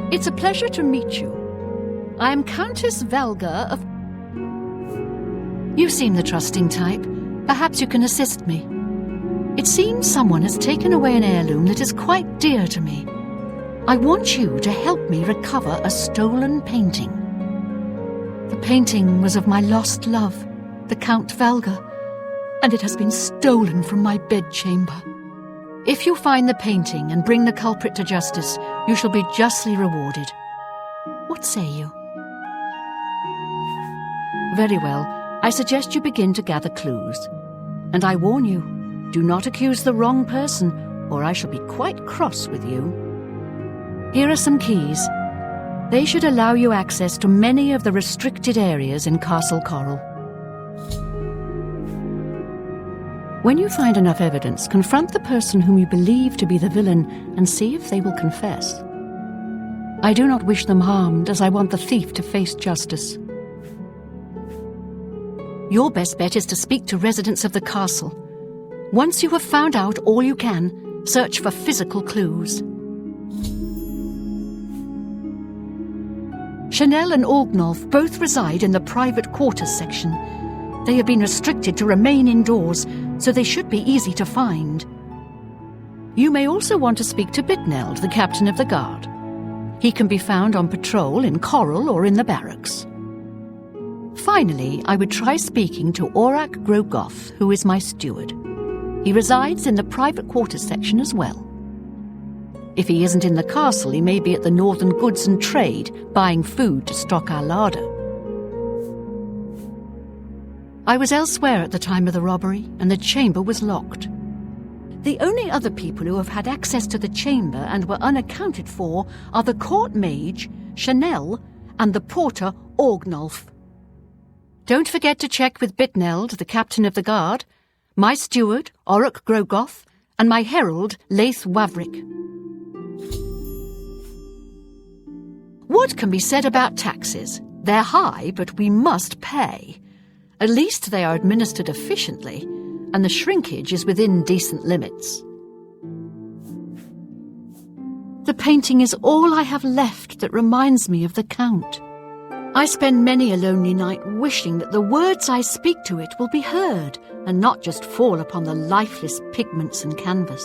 It's a pleasure to meet you. I am Countess Velga of... You seem the trusting type. Perhaps you can assist me. It seems someone has taken away an heirloom that is quite dear to me. I want you to help me recover a stolen painting. The painting was of my lost love, the Count Velga, and it has been stolen from my bedchamber. If you find the painting and bring the culprit to justice, you shall be justly rewarded. What say you? Very well. I suggest you begin to gather clues. And I warn you, do not accuse the wrong person, or I shall be quite cross with you. Here are some keys. They should allow you access to many of the restricted areas in Castle Coral. When you find enough evidence, confront the person whom you believe to be the villain and see if they will confess. I do not wish them harmed, as I want the thief to face justice. Your best bet is to speak to residents of the castle. Once you have found out all you can, search for physical clues. Chanel and Orgnolf both reside in the private quarters section. They have been restricted to remain indoors, so they should be easy to find. You may also want to speak to Bitneld, the captain of the guard. He can be found on patrol in Coral or in the barracks. Finally, I would try speaking to Orak Grogoth, who is my steward. He resides in the private quarters section as well. If he isn't in the castle, he may be at the Northern Goods and Trade, buying food to stock our larder. I was elsewhere at the time of the robbery, and the chamber was locked. The only other people who have had access to the chamber and were unaccounted for are the court mage, Chanel, and the porter, Orgnolf. Don't forget to check with Bitneld, the captain of the guard, my steward, Orak Grogoth, and my herald, Laith Wavrik. What can be said about taxes? They're high, but we must pay. At least they are administered efficiently, and the shrinkage is within decent limits. The painting is all I have left that reminds me of the Count. I spend many a lonely night wishing that the words I speak to it will be heard and not just fall upon the lifeless pigments and canvas.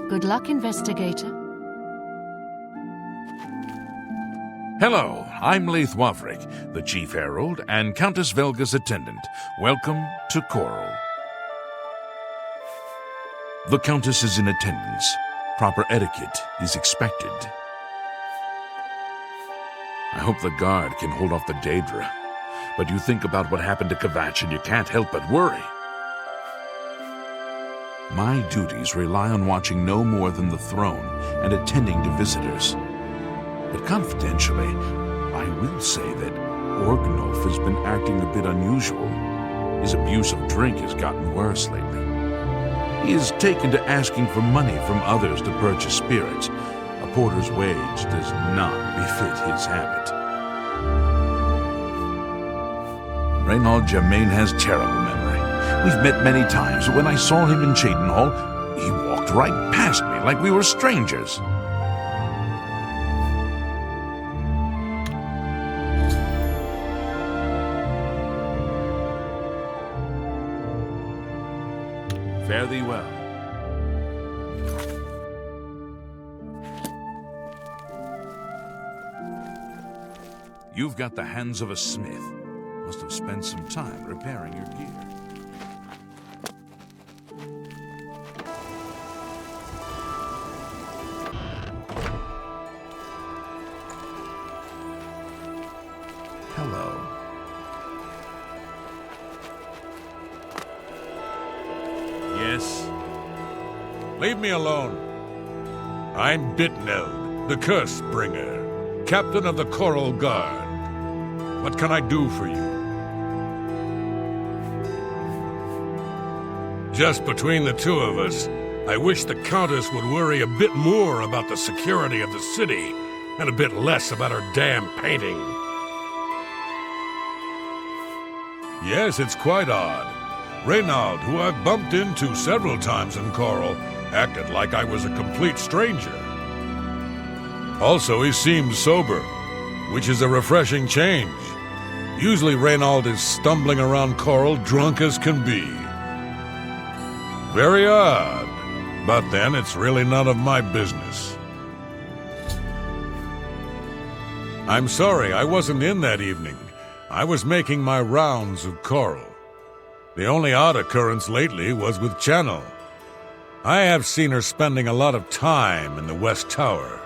Good luck, investigator. Hello, I'm Laith Wavrik, the Chief Herald and Countess Velga's attendant. Welcome to Coral. The Countess is in attendance. Proper etiquette is expected. I hope the guard can hold off the Daedra, but you think about what happened to Kvatch and you can't help but worry. My duties rely on watching no more than the throne and attending to visitors. But confidentially, I will say that Orgnolf has been acting a bit unusual. His abuse of drink has gotten worse lately. He has taken to asking for money from others to purchase spirits. A porter's wage does not befit his habit. Reynald Germain has terrible memory. We've met many times, but when I saw him in Cheydinhall, he walked right past me like we were strangers. Fare thee well. You've got the hands of a smith. Must have spent some time repairing your gear. Hello. Yes? Leave me alone. I'm Bitneld, the Curse Bringer, captain of the Coral Guard. What can I do for you? Just between the two of us, I wish the Countess would worry a bit more about the security of the city and a bit less about her damn painting. Yes, it's quite odd. Reynald, who I've bumped into several times in Coral, acted like I was a complete stranger. Also, he seemed sober, which is a refreshing change. Usually Reynald is stumbling around Coral drunk as can be. Very odd, but then it's really none of my business. I'm sorry I wasn't in that evening. I was making my rounds of Coral. The only odd occurrence lately was with Channel. I have seen her spending a lot of time in the West Tower.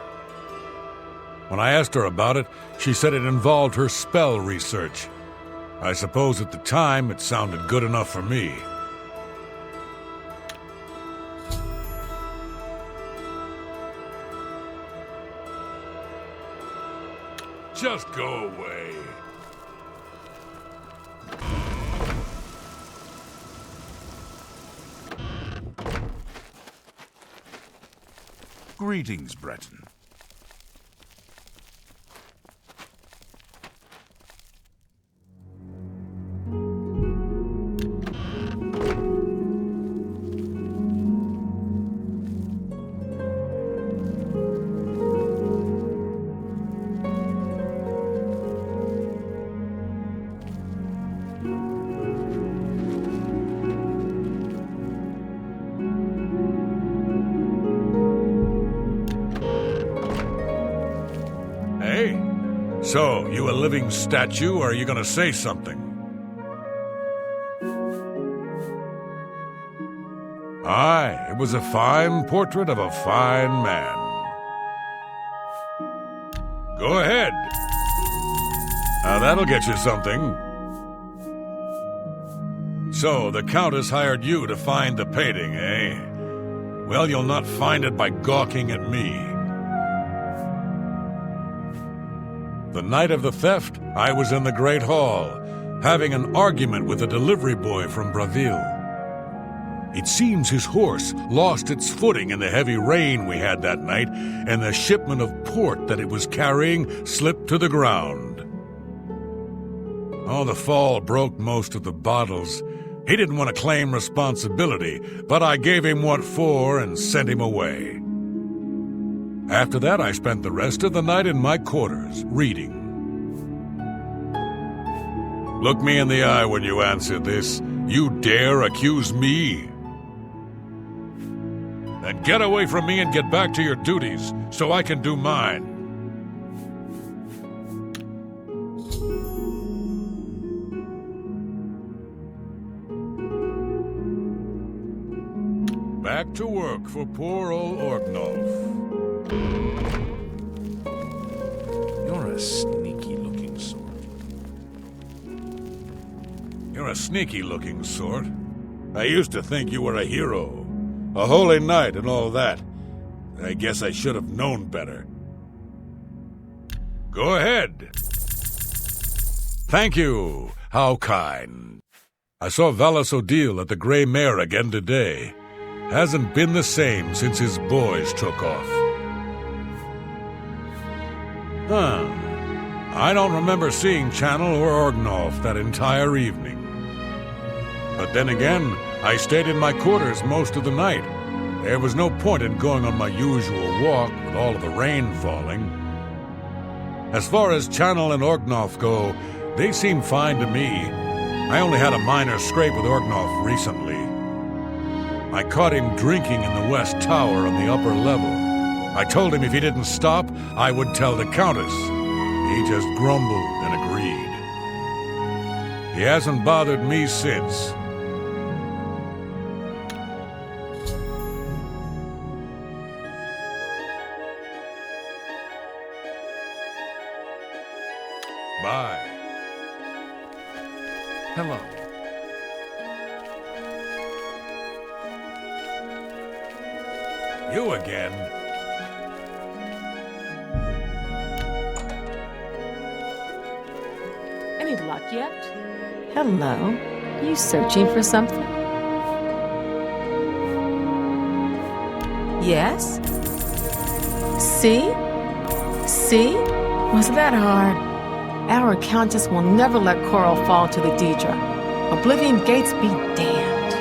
When I asked her about it, she said it involved her spell research. I suppose at the time it sounded good enough for me. Just go away. Greetings, Breton. So, you a living statue, or are you gonna say something? Aye, it was a fine portrait of a fine man. Go ahead. Now that'll get you something. So, the Countess hired you to find the painting, eh? Well, you'll not find it by gawking at me. The night of the theft, I was in the Great Hall, having an argument with a delivery boy from Braville. It seems his horse lost its footing in the heavy rain we had that night, and the shipment of port that it was carrying slipped to the ground. Oh, the fall broke most of the bottles. He didn't want to claim responsibility, but I gave him what for and sent him away. After that, I spent the rest of the night in my quarters, reading. Look me in the eye when you answer this. You dare accuse me? Then get away from me and get back to your duties, so I can do mine. Back to work for poor old Orgnolf. You're a sneaky-looking sort. You're a sneaky-looking sort. I used to think you were a hero, a holy knight and all that. I guess I should have known better. Go ahead. Thank you. How kind. I saw Valis Odile at the Grey Mare again today. Hasn't been the same since his boys took off. I don't remember seeing Channel or Orgnolf that entire evening. But then again, I stayed in my quarters most of the night. There was no point in going on my usual walk with all of the rain falling. As far as Channel and Orgnolf go, they seem fine to me. I only had a minor scrape with Orgnolf recently. I caught him drinking in the West Tower on the upper level. I told him if he didn't stop, I would tell the Countess. He just grumbled and agreed. He hasn't bothered me since. Bye. Hello. You again? Any luck yet? Hello. You searching for something? Yes? See? See? Was that hard? Our Countess will never let Coral fall to the Daedra. Oblivion gates be damned.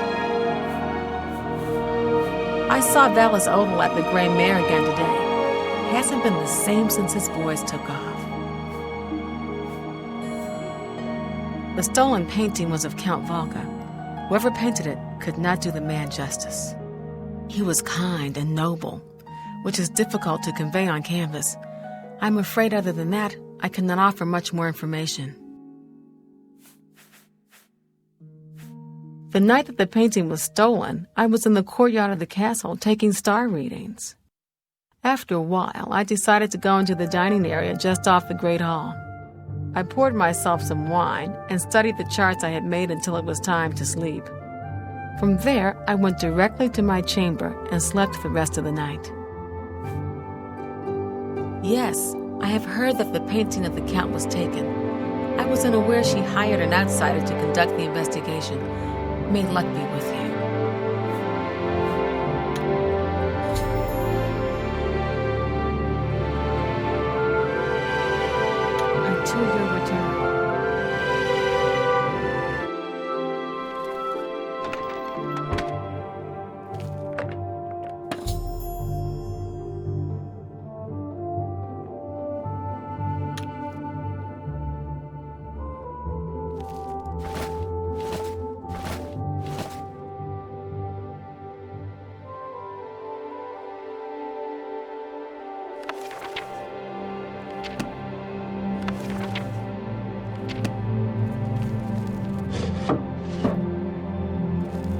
I I saw Valis Odal at the Grey Mare again today. He hasn't been the same since his voice took off. The stolen painting was of Count Volga. Whoever painted it could not do the man justice. He was kind and noble, which is difficult to convey on canvas. I'm afraid other than that, I cannot offer much more information. The night that the painting was stolen, I was in the courtyard of the castle taking star readings. After a while, I decided to go into the dining area just off the Great Hall. I poured myself some wine and studied the charts I had made until it was time to sleep. From there, I went directly to my chamber and slept the rest of the night. Yes, I have heard that the painting of the Count was taken. I was unaware she hired an outsider to conduct the investigation. May luck be with you. Until your return.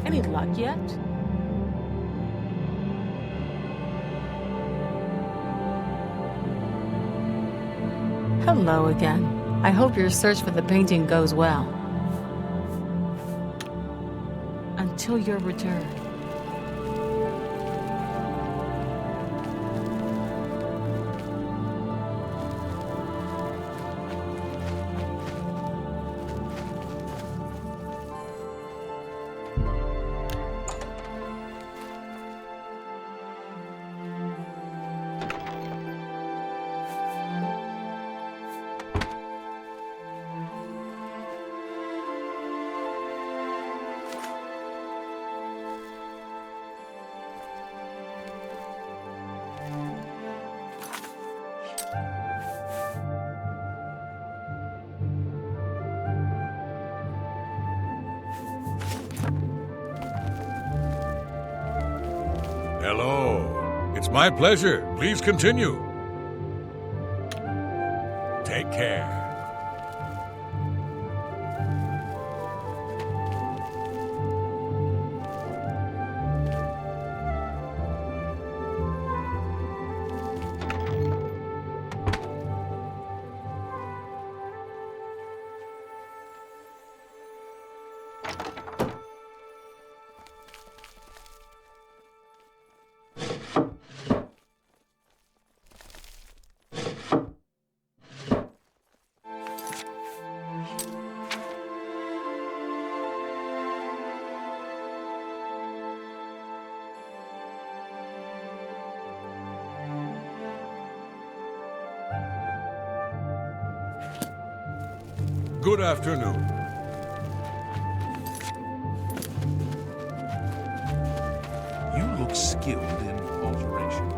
Any luck yet? Hello again. I hope your search for the painting goes well. Until your return. Hello. It's my pleasure. Please continue. Take care. Good afternoon. You look skilled in alteration.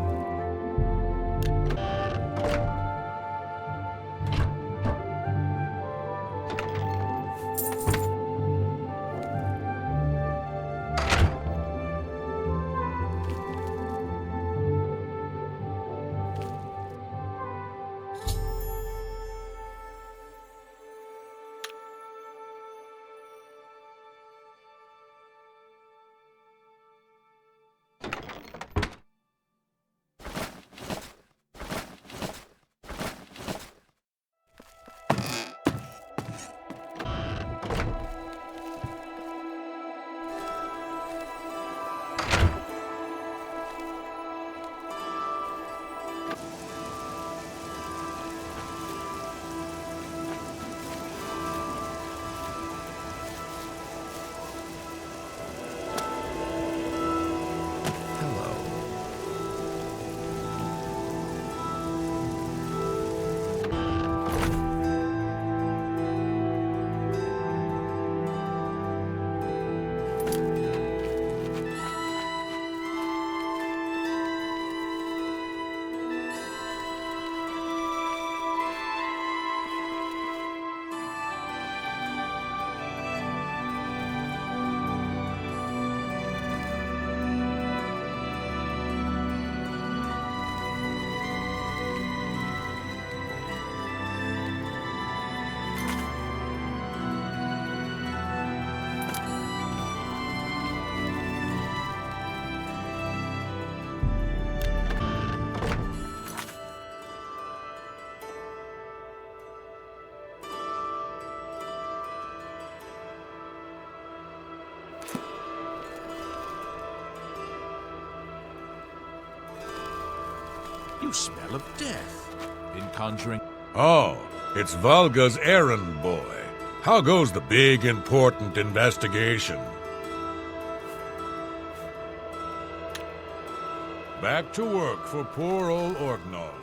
You smell of death. In conjuring... Oh, it's Valga's errand boy. How goes the big, important investigation? Back to work for poor old Orgnov.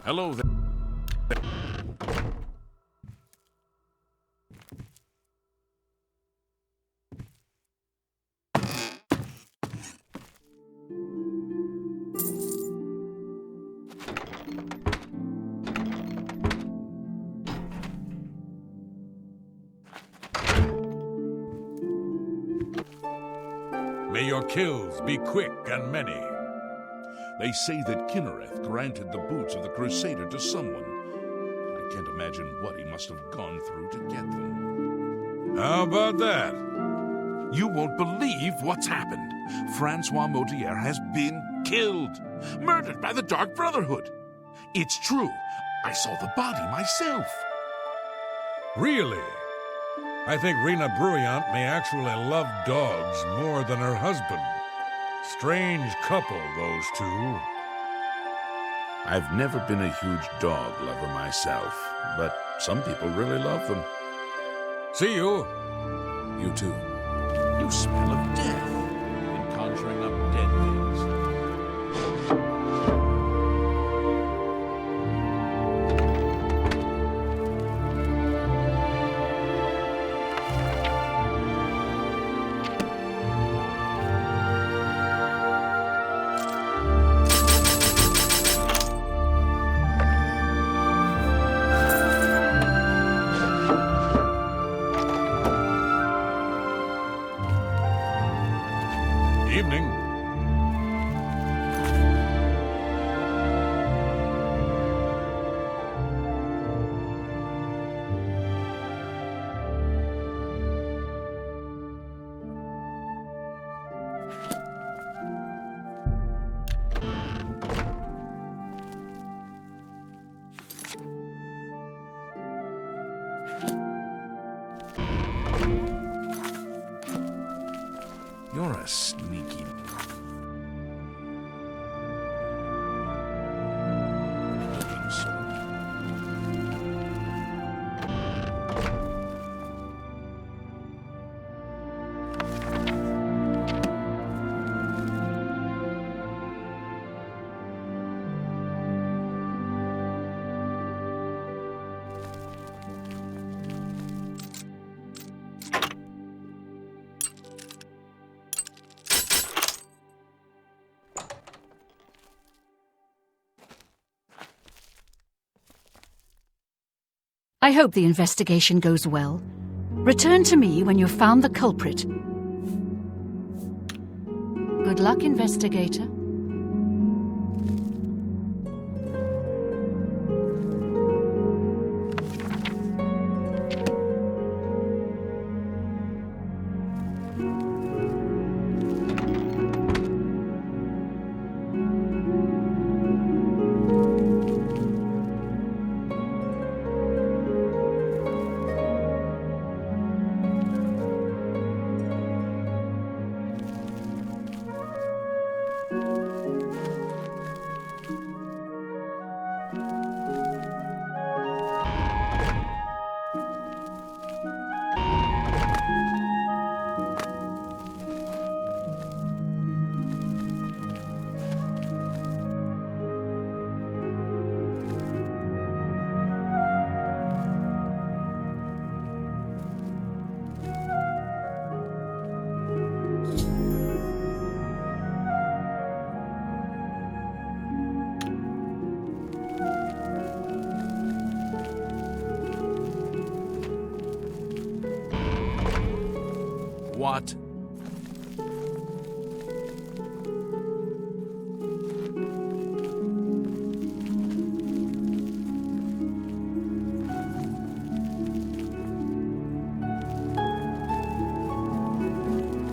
Hello there. May your kills be quick and many. They say that Kinnereth granted the boots of the Crusader to someone. I can't imagine what he must have gone through to get them. How about that? You won't believe what's happened. Francois Motier has been killed. Murdered by the Dark Brotherhood. It's true. I saw the body myself. Really? I think Rena Bruyant may actually love dogs more than her husband. Strange couple, those two. I've never been a huge dog lover myself, but some people really love them. See you. You too. You smell of death in conjuring up dead things. Evening. You're a sneaky... looking sort. I hope the investigation goes well. Return to me when you've found the culprit. Good luck, investigator. What?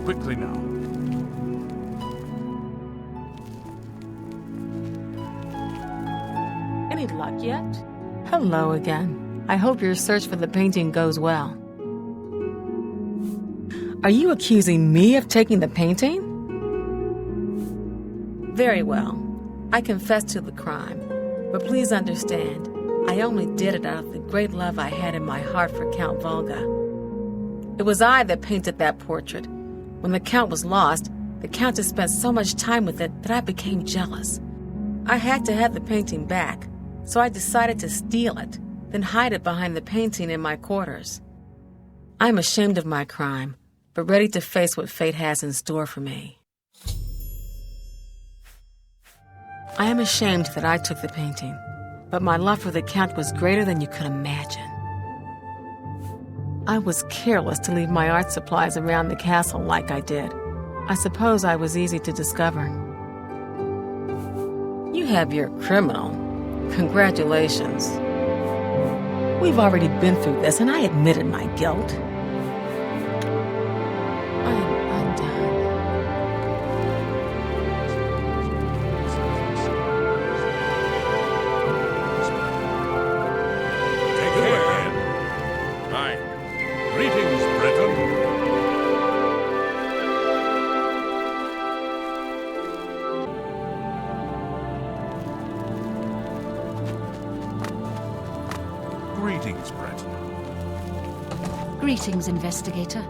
Quickly now. Any luck yet? Hello again. I hope your search for the painting goes well. Are you accusing me of taking the painting? Very well. I confess to the crime. But please understand, I only did it out of the great love I had in my heart for Count Volga. It was I that painted that portrait. When the Count was lost, the Countess spent so much time with it that I became jealous. I had to have the painting back, so I decided to steal it, then hide it behind the painting in my quarters. I'm ashamed of my crime, but ready to face what fate has in store for me. I am ashamed that I took the painting, but my love for the Count was greater than you could imagine. I was careless to leave my art supplies around the castle like I did. I suppose I was easy to discover. You have your criminal. Congratulations. We've already been through this, and I admitted my guilt. I am undone. Take care, Ed. Hi. Greetings, Breton. Greetings, Breton. Greetings, investigator.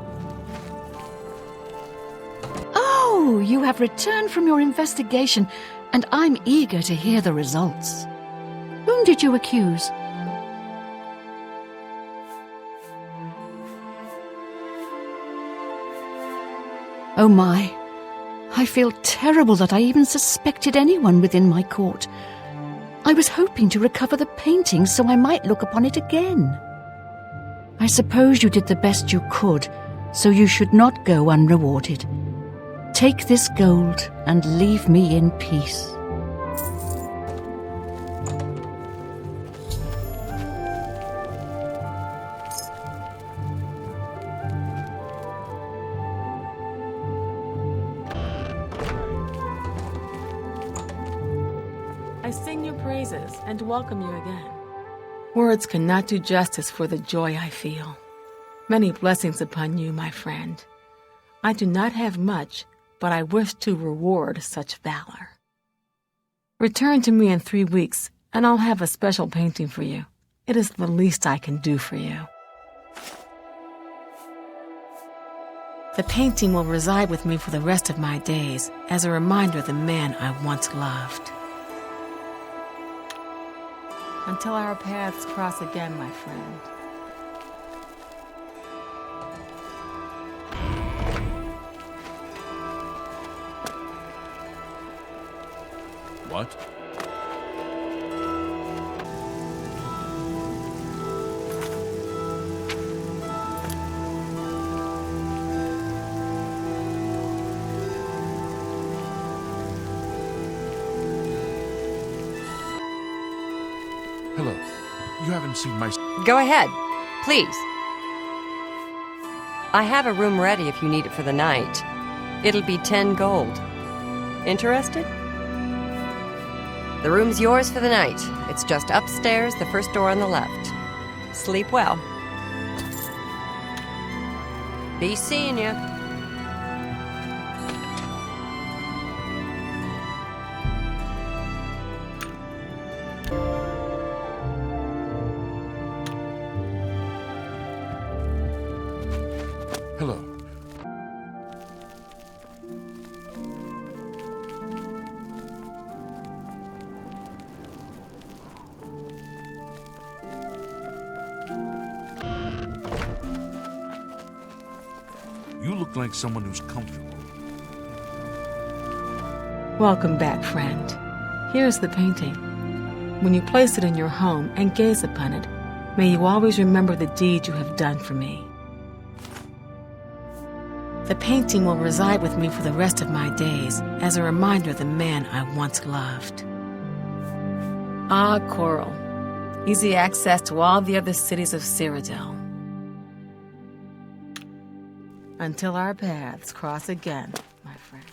Oh, you have returned from your investigation, and I'm eager to hear the results. Whom did you accuse? Oh my, I feel terrible that I even suspected anyone within my court. I was hoping to recover the painting so I might look upon it again. I suppose you did the best you could, so you should not go unrewarded. Take this gold and leave me in peace. I sing your praises and welcome you again. Words cannot do justice for the joy I feel. Many blessings upon you, my friend. I do not have much, but I wish to reward such valor. Return to me in 3 weeks, and I'll have a special painting for you. It is the least I can do for you. The painting will reside with me for the rest of my days as a reminder of the man I once loved. Until our paths cross again, my friend. What? Hello. You haven't seen my... Go ahead, please. I have a room ready if you need it for the night. It'll be 10 gold. Interested? The room's yours for the night. It's just upstairs, the first door on the left. Sleep well. Be seeing you. Hello. You look like someone who's comfortable. Welcome back, friend. Here's the painting. When you place it in your home and gaze upon it, may you always remember the deed you have done for me. The painting will reside with me for the rest of my days as a reminder of the man I once loved. Ah, Coral. Easy access to all the other cities of Cyrodiil. Until our paths cross again, my friend.